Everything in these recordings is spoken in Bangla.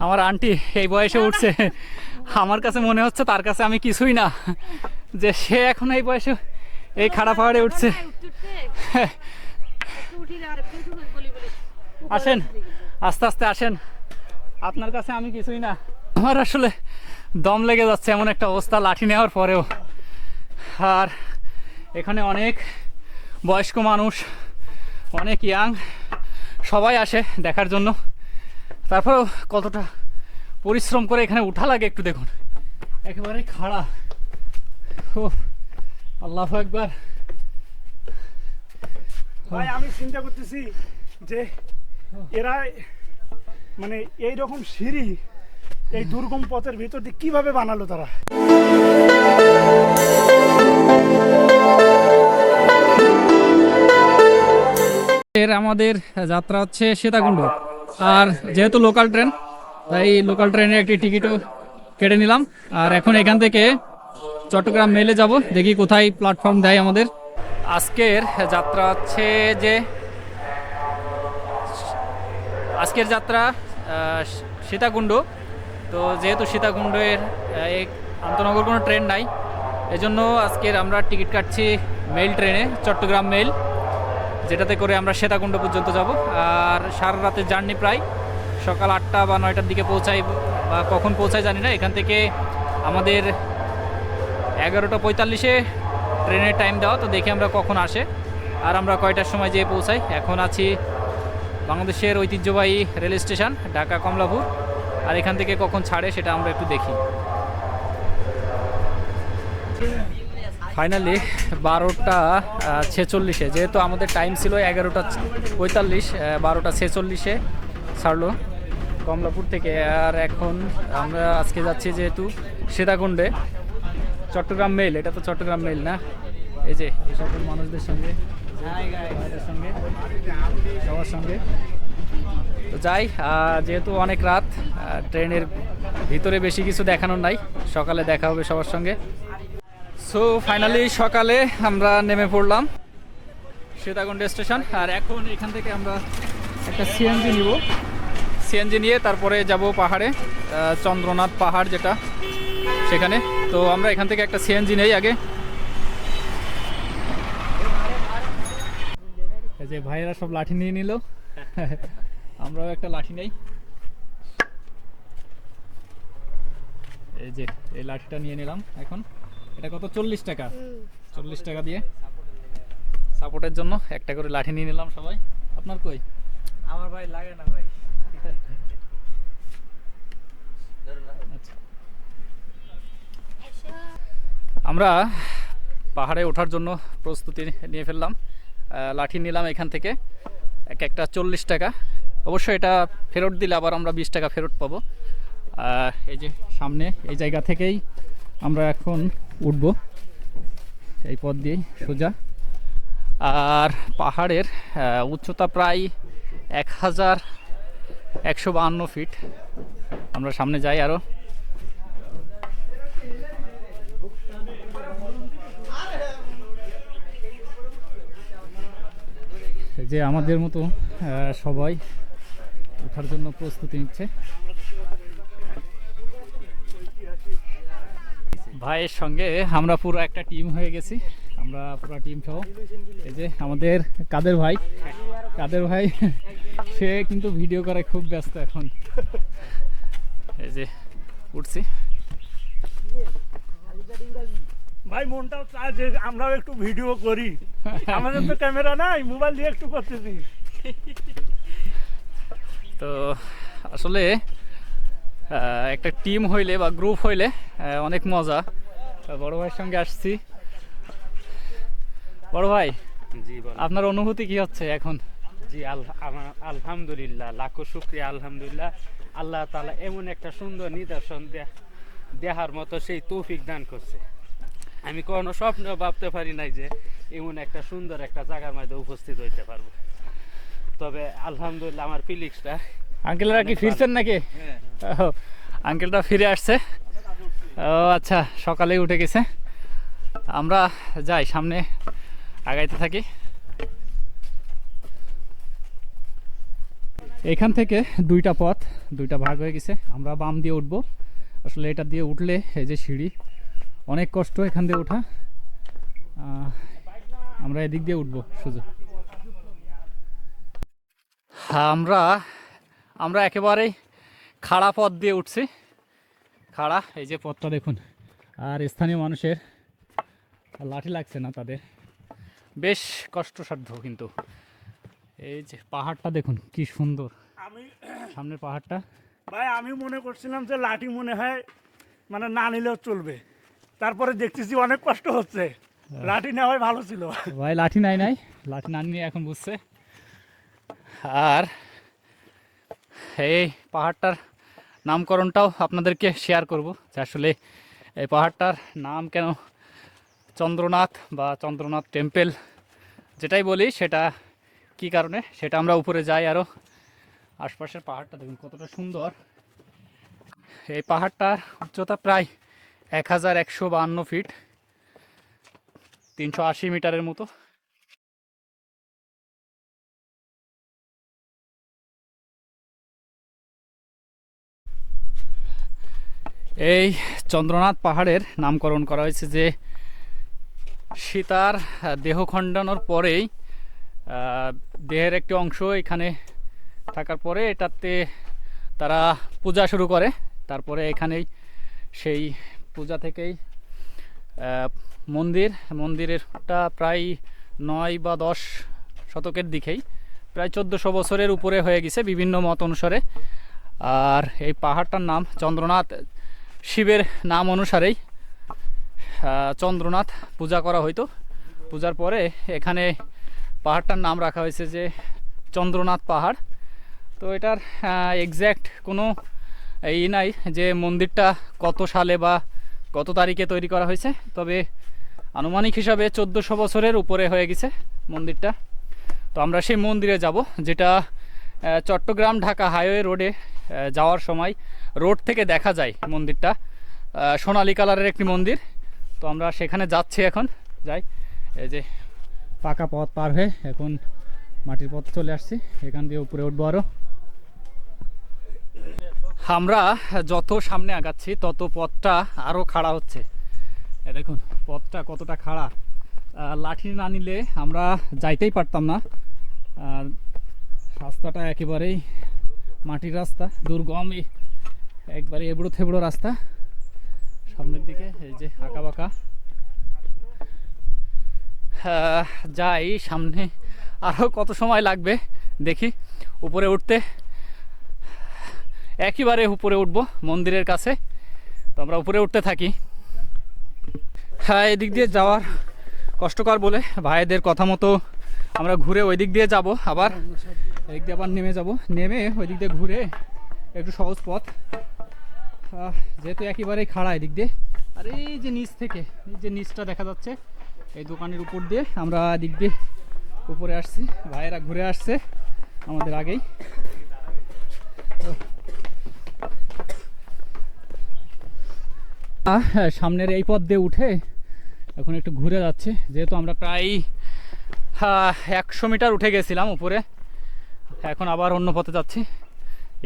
আমার আন্টি এই বয়সে উঠছে, আমার কাছে মনে হচ্ছে তার কাছে আমি কিছুই না, যে সে এখন এই বয়সে এই খাড়া পাহাড়ে উঠছে। আসেন আস্তে আস্তে আসেন, আপনার কাছে আমি কিছুই না। আমার আসলে দম লেগে যাচ্ছে এমন একটা অবস্থা লাঠি নেওয়ার পরেও। আর এখানে অনেক বয়স্ক মানুষ, অনেক ইয়াং, সবাই আসে দেখার জন্য। তারপরেও কতটা পরিশ্রম করে এখানে উঠা লাগে একটু দেখুন, একেবারে খাড়া। ও আল্লাহু আকবার। ভাই আমি চিন্তা করতেছি যে এরা মানে এইরকম সিঁড়ি এই দুর্গম পথের ভিতর দিয়ে কিভাবে বানালো তারা। আমাদের যাত্রা হচ্ছে সীতাকুণ্ড, আর যেহেতু লোকাল ট্রেন তাই লোকাল ট্রেনের একটি টিকিটও কেটে নিলাম। আর এখন এখান থেকে চট্টগ্রাম মেলে যাব, দেখি কোথায় প্ল্যাটফর্ম দেয় আমাদের। আজকের যাত্রা হচ্ছে যে আজকের যাত্রা সীতাকুণ্ড। তো যেহেতু সীতাকুণ্ডের এই আন্তনগর কোনো ট্রেন নাই, এজন্য আজকের আমরা টিকিট কাটছি মেল ট্রেনে, চট্টগ্রাম মেল, যেটাতে করে আমরা সীতাকুণ্ড পর্যন্ত যাব। আর সারা রাতের জার্নি, প্রায় সকাল 8টা বা 9টার দিকে পৌঁছাই, বা কখন পৌঁছাই জানি না। এখান থেকে আমাদের 11:45-এ ট্রেনের টাইম দেওয়া, তো দেখি আমরা কখন আসে আর আমরা কয়টার সময় যেয়ে পৌঁছাই। এখন আছি বাংলাদেশের ঐতিহ্যবাহী রেল স্টেশন ঢাকা কমলাপুর, আর এখান থেকে কখন ছাড়ে সেটা আমরা একটু দেখি। ফাইনালি 12:46-এ, যেহেতু আমাদের টাইম ছিল 11:45, 12:46-এ ছাড়লো কমলাপুর থেকে। আর এখন আমরা আজকে যাচ্ছি যেহেতু সীতাকুণ্ডে, চট্টগ্রাম মেল, এটা তো চট্টগ্রাম মেল না। এই যে এই সকল মানুষদের সঙ্গে সবার সঙ্গে তো যাই। যেহেতু অনেক রাত, ট্রেনের ভিতরে বেশি কিছু দেখানোর নাই, সকালে দেখা হবে সবার সঙ্গে। সো ফাইনালি সকালে আমরা নেমে পড়লাম সীতাকুণ্ড স্টেশন। আর এখন এখান থেকে আমরা একটা সিএনজি নিব, সিএনজি নিয়ে তারপরে যাব পাহাড়ে, চন্দ্রনাথ পাহাড় যেটা, সেখানে। তো আমরা এখান থেকে একটা সিএনজি নেই আগে। এই যে ভাইয়েরা সব লাঠি নিয়ে নিল, আমরাও একটা লাঠি নেই। এই যে এই লাঠিটা নিয়ে নিলাম এখন। এটা কত? 40 টাকা। 40 টাকা দিয়ে সাপোর্টের জন্য একটা করে লাঠি নিয়ে নিলাম সবাই। আপনার কই? আমার ভাই লাগে না ভাই। আচ্ছা, আমরা পাহাড়ে ওঠার জন্য প্রস্তুতি নিয়ে ফেললাম। লাঠি নিলাম এখান থেকে, একটা 40 টাকা। অবশ্যই এটা ফেরত দিলে আবার আমরা 20 টাকা ফেরত পাবো। এই যে সামনে এই জায়গা থেকেই আমরা এখন উঠবো, এই পথ দিয়েই সোজা। আর পাহাড়ের উচ্চতা প্রায় 1152 ফিট। আমরা সামনে যাই আরও। যে আমাদের মতো সবাই ওঠার জন্য প্রস্তুতি নিচ্ছে। ভাইয়ের সঙ্গে আমরা পুরো একটা টিম হয়ে গেছি, আমরা পুরো টিম সহ। এই যে আমাদের কাদের ভাই, সে কিন্তু ভিডিও করে খুব ব্যস্ত এখন। এই যে উঠছি। ভাই মনটাও চায় যে আমরাও একটু ভিডিও করি, আমাদের তো ক্যামেরা নাই, মোবাইল দিয়ে একটু করতেছি। তো আসলে একটা টিম হইলে বা গ্রুপ হইলে অনেক মজা। বড় ভাইয়ের সঙ্গে আসছি। বড় ভাই, জি বল। আপনার অনুভূতি কি হচ্ছে এখন? জি আলহামদুলিল্লাহ, লাখো শুকরিয়া আলহামদুলিল্লাহ। আল্লাহ তাআলা এমন একটা সুন্দর নিদর্শন দেখার মতো সেই তৌফিক দান করছে। আমি কোনো স্বপ্ন ভাবতে পারি নাই যে এমন একটা সুন্দর একটা জায়গার মধ্যে উপস্থিত হইতে পারবো। তবে আলহামদুলিল্লাহ আমার ফিলিংসটা। আঙ্কেলরা কি ফিরছেন নাকি? আঙ্কেলটা ফিরে আসছে। ও আচ্ছা, সকালেই উঠে গেছে। আমরা যাই, সামনে আগাইতে থাকি। এখান থেকে দুইটা ভাগ হয়ে গেছে। আমরা বাম দিয়ে উঠবো। আসলে এটা দিয়ে উঠলে এই যে সিঁড়ি, অনেক কষ্ট এখান দিয়ে ওঠা। আমরা এদিক দিয়ে উঠবো শুধু। আমরা একেবারেই খাড়া পথ দিয়ে উঠছি। খাড়া, এই যে পথটা দেখুন। আর স্থানীয় মানুষের লাঠি লাগছে না তাদের, বেশ কষ্টসাধ্য। কিন্তু এই যে পাহাড়টা দেখুন কি সুন্দর, আমি সামনের পাহাড়টা। ভাই আমি মনে করছিলাম যে লাঠি মনে হয় মানে না নিলেও চলবে, তারপরে দেখতেছি অনেক কষ্ট হচ্ছে, লাঠি নেওয়াই ভালো ছিল। ভাই লাঠি নাই, লাঠি না নিয়ে এখন বুঝছে। আর এই পাহাড়টার নামকরণটাও আপনাদেরকে শেয়ার করব, যে আসলে এই পাহাড়টার নাম কেন চন্দ্রনাথ বা চন্দ্রনাথ টেম্পল যেটাই বলি, সেটা কি কারণে, সেটা আমরা উপরে যাই। আরও আশপাশের পাহাড়টা দেখুন কতটা সুন্দর। এই পাহাড়টার উচ্চতা প্রায় 1152 ফিট, 380 মিটারের মতো। এই চন্দ্রনাথ পাহাড়ের নামকরণ করা হয়েছে যে সীতার দেহ খণ্ডানোর পরেই দেহের একটি অংশ এখানে থাকার পরে এটাতে তারা পূজা শুরু করে। তারপরে এখানেই সেই পূজা থেকেই মন্দিরেরটা প্রায় 9 বা 10 শতকের দিকেই প্রায় 1400 বছরের উপরে হয়ে গেছে বিভিন্ন মত অনুসারে। আর এই পাহাড়টার নাম চন্দ্রনাথ, শিবের নাম অনুসারেই চন্দ্রনাথ পূজা করা হইতো। পূজার পরে এখানে পাহাড়টার নাম রাখা হয়েছে যে চন্দ্রনাথ পাহাড়। তো এটার এক্স্যাক্ট কোনো নাই যে মন্দিরটা কত সালে বা কত তারিখে তৈরি করা হয়েছে, তবে আনুমানিক হিসাবে 1400 বছরের উপরে হয়ে গেছে মন্দিরটা। তো আমরা সেই মন্দিরে যাব, যেটা চট্টগ্রাম ঢাকা হাইওয়ে রোডে যাওয়ার সময় রোড থেকে দেখা যায় মন্দিরটা। সোনালী কালারের একটি মন্দির। তো আমরা সেখানে যাচ্ছি, এখন যাই। এই যে পাকা পথ পার হয়ে এখন মাটির পথ চলে আসছি, এখান দিয়ে উপরে উঠবো আরও। আমরা যত সামনে আগাচ্ছি তত পথটা আরও খাড়া হচ্ছে। দেখুন পথটা কতটা খাড়া। লাঠি না নিলে আমরা যাইতেই পারতাম না। রাস্তাটা একেবারেই মাটির রাস্তা, দুর্গম, একবারে এবড়ো থেবড়ো রাস্তা। সামনের দিকে এই যে আঁকা বাঁকা। যাই সামনে, আরও কত সময় লাগবে দেখি উপরে উঠতে। একেবারে উপরে উঠবো মন্দিরের কাছে। তো আমরা উপরে উঠতে থাকি। হ্যাঁ, এদিক দিয়ে যাওয়ার কষ্টকর বলে ভাইদের কথা মতো আমরা ঘুরে ওই দিক দিয়ে যাব, আবার এদিক দিয়ে আবার নেমে যাব, নেমে ওই দিক দিয়ে ঘুরে একটু সহজ পথ, যেহেতু একেবারেই খাড়া এদিক দিয়ে। আর এই যে নিচ থেকে, এই যে নিচটা দেখা যাচ্ছে, এই দোকানের উপর দিয়ে আমরা দিক দিয়ে উপরে আসছি। ভাইয়েরা ঘুরে আসছে আমাদের আগেই। সামনের এই পথ দিয়ে উঠে এখন একটু ঘুরে যাচ্ছে, যেহেতু আমরা প্রায় 100 মিটার উঠে গেছিলাম উপরে, এখন আবার অন্য পথে যাচ্ছি।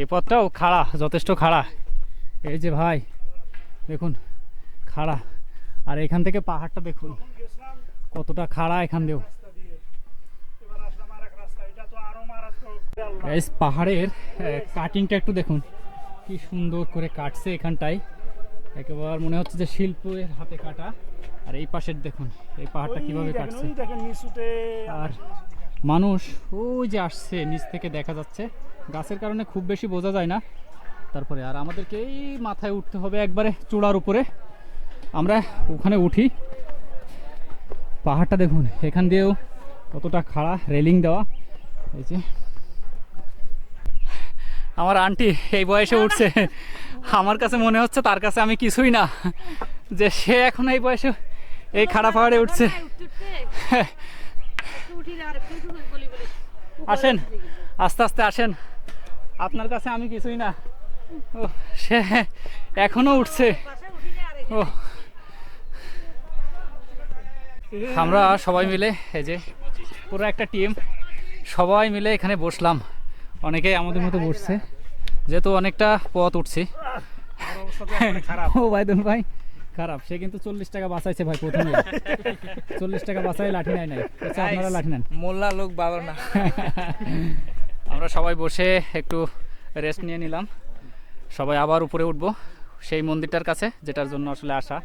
এই পথটাও খাড়া, যথেষ্ট খাড়া। এই যে ভাই দেখুন খাড়া, আর এখান থেকে পাহাড়টা দেখুন কতটা খাড়া। এখান দিয়েও এই পাহাড়ের কাটিংটা একটু দেখুন কি সুন্দর করে কাটছে এখানটায়, একেবারে মনে হচ্ছে যে শিল্পের হাতে কাটা। আর এই পাশের দেখুন এই পাহাড়টা কিভাবে কাটছে। আর মানুষ ওই যে আসছে নিচ থেকে দেখা যাচ্ছে, গাছের কারণে খুব বেশি বোঝা যায় না। তারপরে আর আমাদেরকে এই মাথায় উঠতে হবে একবারে চূড়ার উপরে, আমরা ওখানে উঠি। পাহাড়টা দেখুন এখান দিয়েও কতটা খাড়া, রেলিং দেওয়া। এই যে আমার আন্টি এই বয়সে উঠছে, আমার কাছে মনে হচ্ছে তার কাছে আমি কিছুই না, যে সে এখন এই বয়সে এই খাড়া পাহাড়ে উঠছে। আসেন আস্তে আস্তে আসেন, আপনার কাছে আমি কিছুই না। ও সে এখনো উঠছে। ও আমরা সবাই মিলে, এই যে পুরো একটা টিম সবাই মিলে এখানে বসলাম, অনেকেই আমাদের মতো বসছে, যেহেতু অনেকটা পথ উঠছি। ও ভাইদুল ভাই খারাপ, সে কিন্তু 40 টাকা বাঁচাইছে ভাই প্রথমে। 40 টাকা বাঁচাই লাঠি নাই নাই, আচ্ছা আপনারা লাঠি নেন। মোল্লা লোক ভালো না। আমরা সবাই বসে একটু রেস্ট নিয়ে নিলাম, সবাই আবার উপরে উঠবো সেই মন্দিরটার কাছে যেটার জন্য আসলে আসা।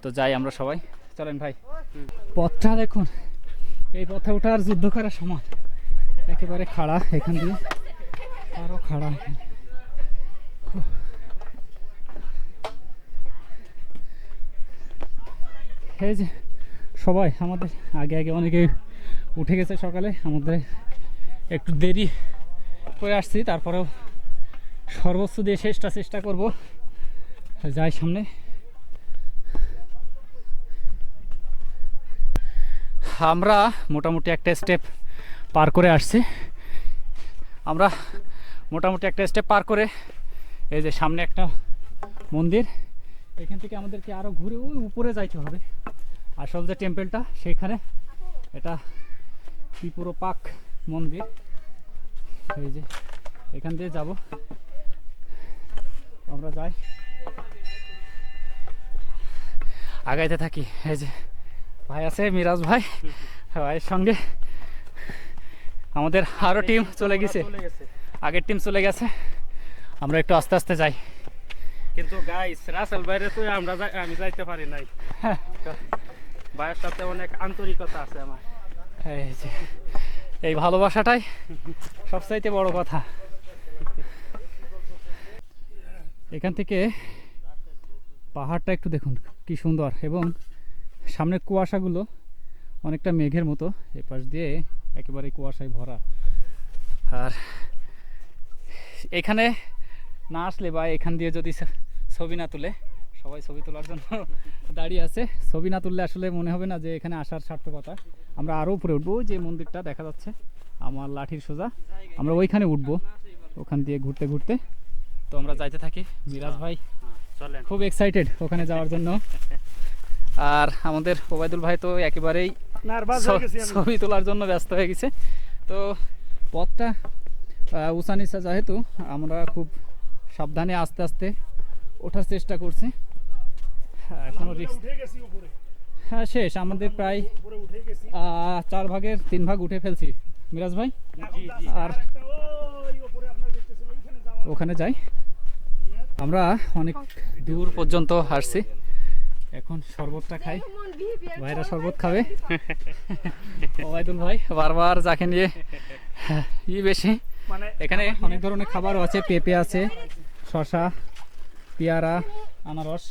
তো যাই আমরা সবাই, চলেন ভাই। পথটা দেখুন, এই পথে ওঠার যুদ্ধ করার সমান, একেবারে খাড়া, এখান দিয়ে আরো খাড়া। এই যে সবাই আমাদের আগে আগে অনেকে উঠে গেছে সকালে, আমাদের একটু দেরি করে আসছি, তারপরেও সর্বোচ্চ দিয়ে চেষ্টা করব। যাই সামনে। আমরা মোটামুটি একটা স্টেপ পার করে আসছি, আমরা মোটামুটি একটা স্টেপ পার করে এই যে সামনে একটা মন্দির, এখান থেকে আমাদেরকে আরও ঘুরে ওই উপরে যাইতে হবে আসল যে টেম্পলটা সেখানে। এটা ত্রিপুরপাক মন্দির, এই যে এখান দিয়ে যাব আমরা, যাই আগাইতে থাকি। এই যে ভাই আছে মিরাজ ভাই, ভাইয়ের সঙ্গে আমাদের আরও টিম চলে গেছে, আগের টিম চলে গেছে, আমরা একটু আস্তে আস্তে যাই। কিন্তু গাইস রাসেল বাইরে তো আমি যাইতে পারি নাই, ভাইয়ের সাথে অনেক আন্তরিকতা আছে আমার। এই যে এই ভালোবাসাটাই সবচাইতে বড় কথা। এখান থেকে পাহাড়টা একটু দেখুন কি সুন্দর, এবং সামনের কুয়াশাগুলো অনেকটা মেঘের মতো, এপাশ দিয়ে একেবারে কুয়াশায় ভরা। আর এখানে না আসলে বা এখান দিয়ে যদি ছবি না তুলে, সবাই ছবি তোলার জন্য দাঁড়িয়ে আছে, ছবি না তুললে আসলে মনে হবে না যে এখানে আসার সার্থকতা। আমরা আরও উপরে উঠবো, যে মন্দিরটা দেখা যাচ্ছে আমার লাঠির সোজা, আমরা ওইখানে উঠবো, ওখান দিয়ে ঘুরতে ঘুরতে। তো আমরা যাইতে থাকি, মিরাজ ভাই চলেন, খুব এক্সাইটেড ওখানে যাওয়ার জন্য, আর আমাদের ওবায়দুল ভাই তো একেবারেই নার্ভাস হয়ে গেছি আমি। ছবি তোলার জন্য ব্যস্ত হয়ে গেছে। তো পথটা উঁচা নিচা, যেহেতু আমরা খুব সাবধানে আস্তে আস্তে ওঠার চেষ্টা করছি। কোনো রিস্ক, উঠে গেছি উপরে, হ্যাঁ শেষ আমাদের প্রায় উপরে উঠে গেছি। 4 ভাগের 3 ভাগ উঠে ফেলছি মিরাজ ভাই। আর একটা ওই উপরে আপনারা দেখতেছেন, ওইখানে যাওয়া। ওখানে যাই, আমরা অনেক দূর পর্যন্ত আসছি, এখন শরবতটা খাই, ভাইরা শরবত খাবে। ওবায়দুল ভাই বারবার যাকে নিয়ে বেশি, মানে এখানে অনেক ধরনের খাবারও আছে, পেঁপে আছে, শসা, পেয়ারা, আনারস।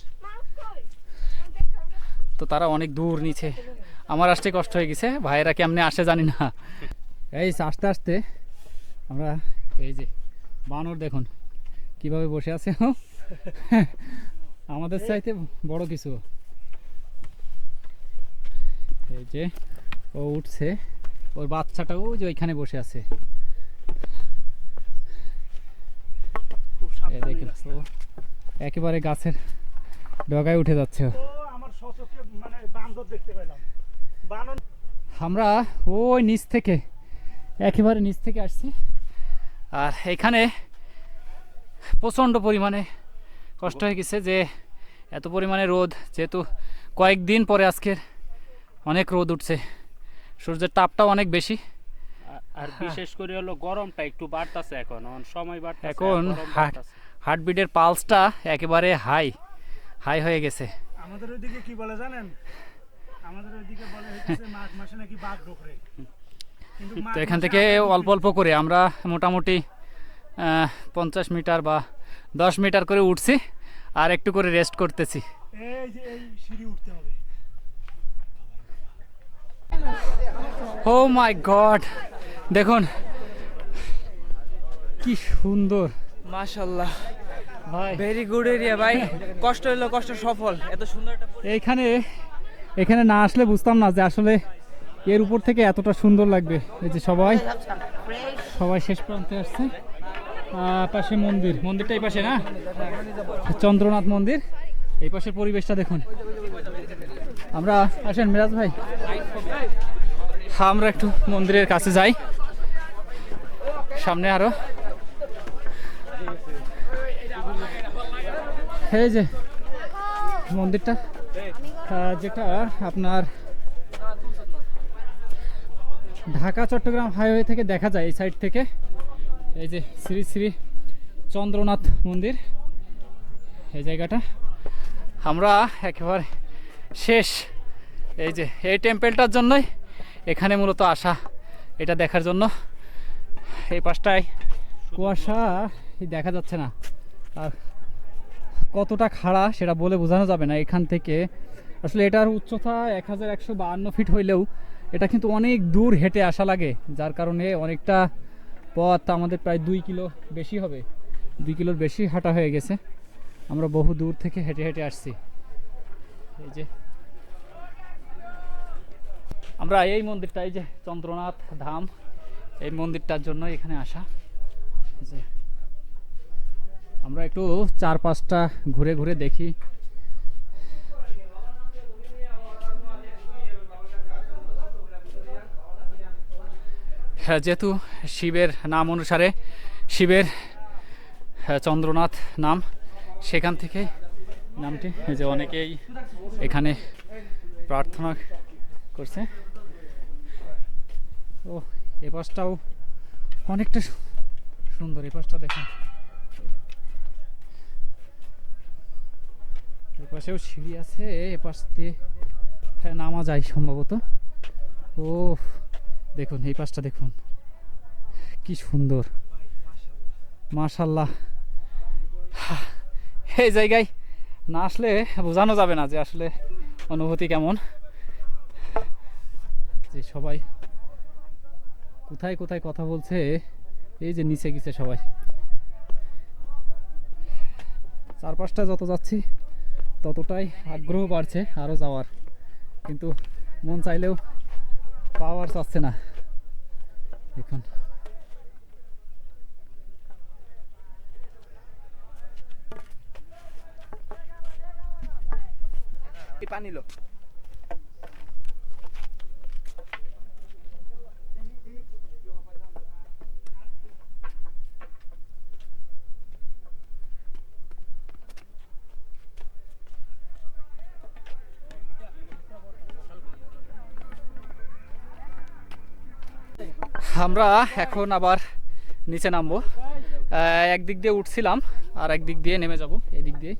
তো তারা অনেক দূর নিচে, আমার আসতে কষ্ট হয়ে গেছে, ভাইয়েরা কেমনে আসে জানি না। এই আস্তে আস্তে আমরা, এই যে বানর দেখুন কিভাবে বসে আছে, আমাদের চাইতে বড় কিছু। এই যে ও উঠছে, ওর বাচ্চাটাও যে ওইখানে বসে আছে, খুব এই সাবধানে দেখেন রাস্তা। ও একেবারে গাছের ডগায় উঠে যাচ্ছে ও। ও আমার সচক্ষে মানে বান্দর দেখতে পেলাম, বানর। আমরা ওই নিচ থেকে, একেবারে নিচ থেকে আসছি, আর এখানে প্রচণ্ড পরিমাণে কষ্ট হয়ে গেছে যে এত পরিমাণে রোদ, যেহেতু কয়েকদিন পরে আজকের অনেক রোদ উঠছে, সূর্যের তাপটাও অনেক বেশি। আর বিশেষ করে হলো গরমটা একটু বাড়তাছে, এখন সময় বাড়তাছে, এখন গরম বাড়তাছে। হার্টবিটের পালসটা একেবারে হাই হয়ে গেছে। আমাদের ওইদিকে কি বলে জানেন, আমাদের ওইদিকে বলে হচ্ছে মাঘ মাসে নাকি বাঘ ঢোকরে, কিন্তু তো এখান থেকে অল্প অল্প করে আমরা মোটামুটি 50 মিটার বা 10 মিটার করে উঠছি, আর একটু করে রেস্ট করতেছি। এই যে এই সিঁড়ি উঠতে হবে। ও মাই গড, দেখুন কি সুন্দর মাশাআল্লাহ, ভাই। ভেরি গুড এরিয়া ভাই, কষ্ট হলো কষ্ট সফল, এত সুন্দর একটা এখানে না আসলে বুঝতাম না যে আসলে এর উপর থেকে এতটা সুন্দর লাগবে। এই যে সবাই শেষ প্রান্তে আসছে, পাশে মন্দিরটা এই পাশে না, চন্দ্রনাথ মন্দির, এই পাশের পরিবেশটা দেখুন। আমরা আসেন মিরাজ ভাই, আমরা একটু মন্দিরের কাছে যাই, সামনে আরো এই যে মন্দিরটা যেটা আপনার ঢাকা চট্টগ্রাম হাইওয়ে থেকে দেখা যায় এই সাইড থেকে। এই যে শ্রী শ্রী চন্দ্রনাথ মন্দির, এই জায়গাটা আমরা একেবারে শেষ। এই যে এই টেম্পলটার জন্যই এখানে মূলত আসা, এটা দেখার জন্য। এই পাশটায় কুয়াশা দেখা যাচ্ছে না, আর কতটা খাড়া সেটা বলে বোঝানো যাবে না। এখান থেকে আসলে এটার উচ্চতা 1152 ফিট হইলেও এটা কিন্তু অনেক দূর হেঁটে আসা লাগে, যার কারণে অনেকটা পথ আমাদের প্রায় 2 কিলো বেশি হবে, 2 কিলোর বেশি হাঁটা হয়ে গেছে। আমরা বহু দূর থেকে হেঁটে হেঁটে আসছি। এই যে আমরা এই মন্দিরটা, এই যে চন্দ্রনাথ ধাম, এই মন্দিরটার জন্য এখানে আসা। যে আমরা একটু 4-5টা ঘুরে ঘুরে দেখি। হ্যাঁ, যেহেতু শিবের নাম অনুসারে শিবের চন্দ্রনাথ নাম, সেখান থেকে নামটি। এই যে অনেকেই এখানে প্রার্থনা করছে। ও এ পাশটাও অনেকটা সুন্দর, এই পাশটা দেখুন। এই পাশেও সিঁড়ি আছে, এ পাশ দিয়ে নামা যায় সম্ভবত। ও দেখুন এই পাশটা দেখুন কি সুন্দর, মাশাআল্লাহ। এই জায়গায় না আসলে বোঝানো যাবে না যে আসলে অনুভূতি কেমন। যে সবাই কোথায় কোথায় কথা বলছে, এই যে নিচে গেছে সবাই। চারপাশটা যত যাচ্ছি ততটাই আগ্রহ বাড়ছে আরও যাওয়ার, কিন্তু মন চাইলেও পাওয়ার চাচ্ছে না। দেখুন পানি লো আমরা এখন আবার নিচে নামবো। একদিক দিয়ে উঠছিলাম আর একদিক দিয়ে নেমে যাব। এই দিক দিয়ে,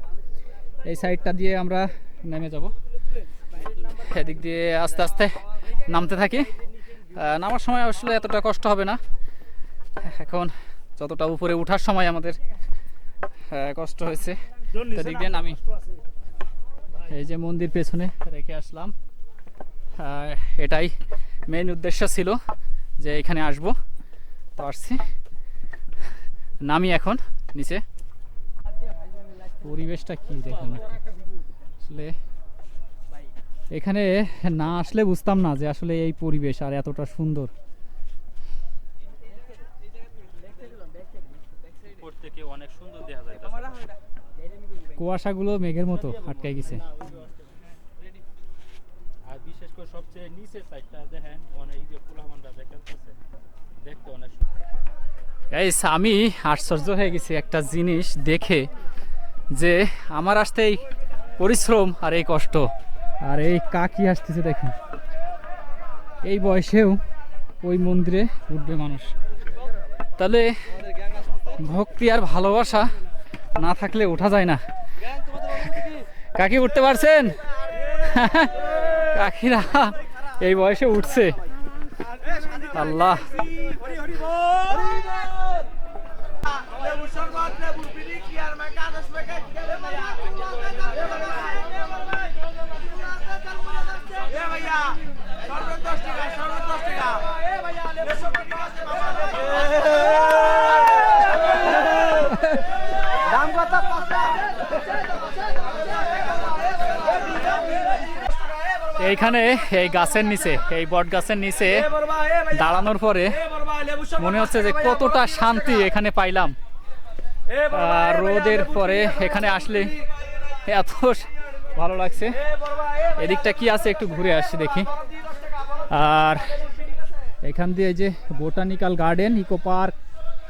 এই সাইডটা দিয়ে আমরা নেমে যাব। এদিক দিয়ে আস্তে আস্তে নামতে থাকি। নামার সময় আসলে এতটা কষ্ট হবে না, এখন যতটা উপরে ওঠার সময় আমাদের কষ্ট হয়েছে এদিক দিয়ে নামি। এই যে মন্দির পেছনে রেখে আসলাম, এটাই মেইন উদ্দেশ্য ছিল যে এখানে আসবো, তো আসছি। নামি এখন নিচে। পরিবেশটা কি দেখুন, আসলে এখানে না আসলে বুঝতাম না যে আসলে এই পরিবেশ আর এতটা সুন্দর। অনেক সুন্দর দেখা যায়, কুয়াশাগুলো মেঘের মতো আটকে গেছে। আর বিশেষ করে সবচেয়ে নিচের সাইডটা দেখেন, অনেক যে পোলামানরা দেখাচ্ছে, দেখতে অনেক। গাইস, আমি আশ্চর্য হয়ে গেছি একটা জিনিস দেখে, যে আমার আসতে এই পরিশ্রম আর এই কষ্ট, আর এই কাকি আসতেছে দেখুন। এই বয়সেও ওই মন্দিরে উঠবে মানুষ, তাহলে ভক্তি আর ভালোবাসা না থাকলে ওঠা যায় না। কাকি উঠতে পারছেন? কাকিরা এই বয়সে উঠছে, আল্লাহ। এইখানে এই গাছের নিচে, এই বট গাছের নিচে দাঁড়ানোর পরে মনে হচ্ছে যে কতটা শান্তি এখানে পাইলাম। রোদের পরে এখানে আসলে এত ভালো লাগছে। এদিকটা কি আছে একটু ঘুরে আসছি দেখি। আর এখান দিয়ে যে বোটানিক্যাল গার্ডেন, ইকো পার্ক,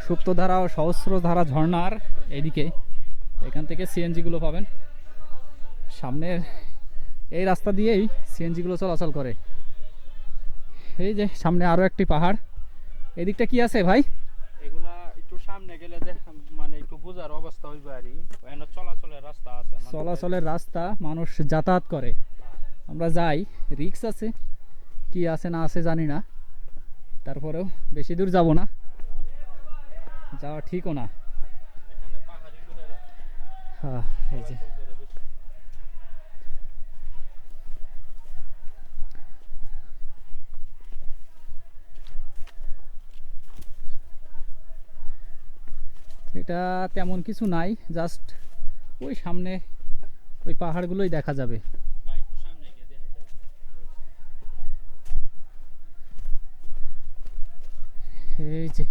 সুপ্তধারা ও সহস্রধারা ঝর্ণার এদিকে এখান থেকে সিএনজিগুলো পাবেন। সামনের এই রাস্তা দিয়েই সিএনজিগুলো চলাচল করে। এই যে সামনে আরও একটি পাহাড়। এদিকটা কি আছে ভাই? এগুলা একটু সামনে গেলে মানে একটু বোঝার অবস্থা হইবে আর চলাচলের রাস্তা আছে চলাচলের রাস্তা, মানুষ যাতায়াত করে। আমরা যাই, রিক্স আছে, কি আছে না আছে জানি না, তারপরেও বেশি দূর যাব না, যাওয়া ঠিকও না। হ্যাঁ, এই যে এটা তেমন কিছু নাই, জাস্ট ওই সামনে ওই পাহাড়গুলোই দেখা যাবে। এই যে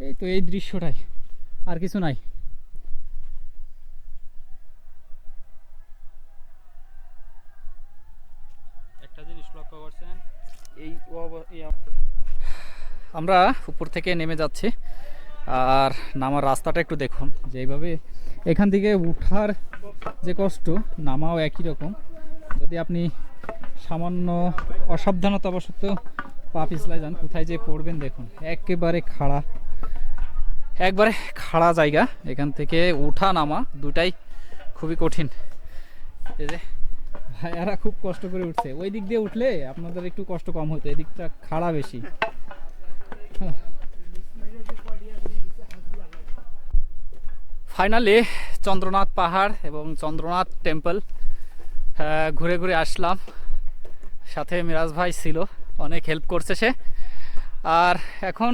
এই তো এই দৃশ্যটাই, আর কিছু নাই। একটা জিনিস লক্ষ্য করছেন, এই আমরা উপর থেকে নেমে যাচ্ছি, আর নামার রাস্তাটা একটু দেখুন, যে এইভাবে এখান থেকে উঠার যে কষ্ট, নামাও একই রকম। যদি আপনি সামান্য অসাবধানতাবশত পা পিছলাই যান, কোথায় যে পড়বেন দেখুন। একেবারে খাড়া, একবারে খাড়া জায়গা। এখান থেকে উঠা নামা দুটাই খুবই কঠিন। এই যে ভাইয়ারা খুব কষ্ট করে উঠছে। ওই দিক দিয়ে উঠলে আপনাদের একটু কষ্ট কম হতো, এদিকটা খাড়া বেশি। ফাইনালি চন্দ্রনাথ পাহাড় এবং চন্দ্রনাথ টেম্পল ঘুরে ঘুরে আসলাম। সাথে মিরাজ ভাই ছিল, অনেক হেল্প করছে সে। আর এখন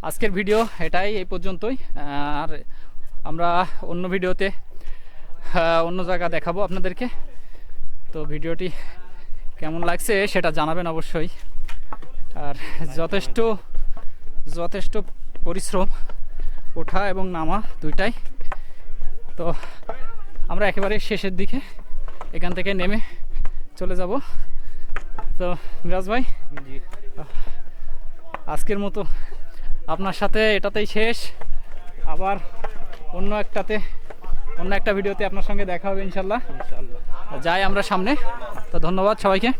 আজকের ভিডিও এটাই, এই পর্যন্তই। আর আমরা অন্য ভিডিওতে অন্য জায়গা দেখাবো আপনাদেরকে। তো ভিডিওটি কেমন লাগছে সেটা জানাবেন অবশ্যই। আর যথেষ্ট পরিশ্রম, ওঠা এবং নামা দুইটাই। তো আমরা একেবারে শেষের দিকে এখান থেকে নেমে চলে যাব। তো মিরাজ ভাই, আজকের মতো আপনার সাথে এটাতেই শেষ। আবার অন্য একটা ভিডিওতে আপনার সঙ্গে দেখা হবে ইনশাল্লাহ। যাই আমরা সামনে। তো ধন্যবাদ সবাইকে।